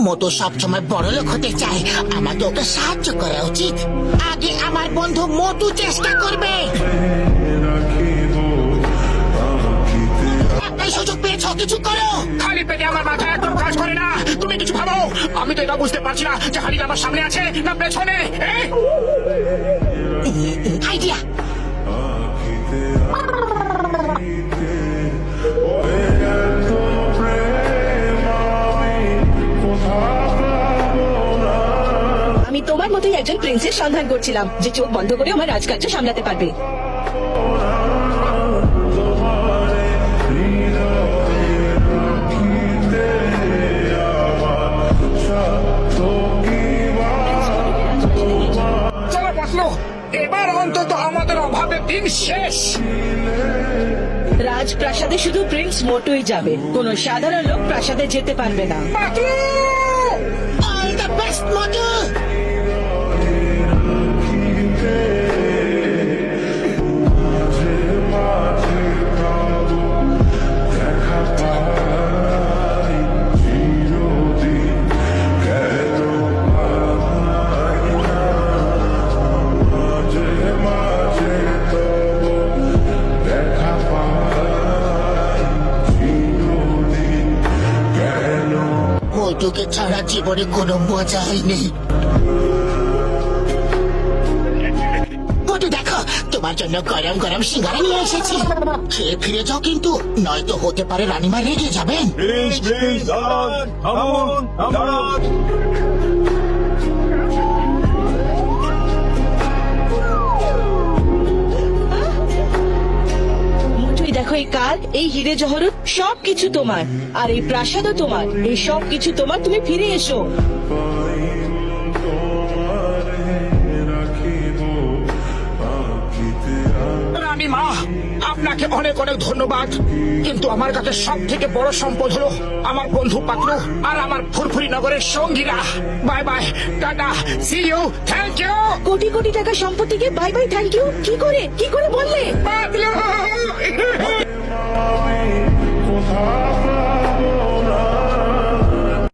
মতো সবসময় বড়লোক হতে চায়, আমাকে ওকে সাহায্য করা উচিত। আগে আমার বন্ধু মতু চেষ্টা করবে। একটাই সুযোগ পেয়েছ, কিছু করো। খালি পেটে আমার মাথা একদম কাজ করে না। তুমি কিছু ভাবো। আমি তো এটা বুঝতে পারছি না যে হাড়িটা আমার সামনে আছে না পেছনে। আইডিয়া। আমি তোমার মতোই একজন প্রিন্সের সন্ধান করছিলাম, যে চোখ বন্ধ করে আমার রাজকার্য সামলাতে পারবে। চলো পাতলু, এবার অন্তত আমাদের অভাবে দিন শেষ। রাজপ্রাসাদে শুধু প্রিন্স মোটুই যাবে, কোন সাধারণ লোক প্রাসাদে যেতে পারবে না। Patlu! All the best Motu. মতুকে ছাড়া জীবনে কোনো মজা হয়নি। মতু দেখো, তোমার জন্য গরম গরম সিঙ্গারা নিয়ে এসেছি, খেয়ে ফিরে যাও কিন্তু, নয়তো হতে পারে রানীমা রেগে যাবেন। মোটুই দেখো, এই কার, এই হিরে জহরত সবকিছু তোমার, আর এই প্রাসাদও তোমার, এই সব কিছু তোমার। তুমি ফিরে এসো। রানীমা, আপনাকে অনেক অনেক ধন্যবাদ, কিন্তু আমার কাছে সব থেকে বড় সম্পদ হলো আমার বন্ধু পাতলু আর আমার ফুরফুরি নগরের সঙ্গীরা। Bye bye, tata, see you, thank you. কোটি কোটি টাকা সম্পত্তিকে বাই বাই থ্যাংক ইউ? কি করে বললে?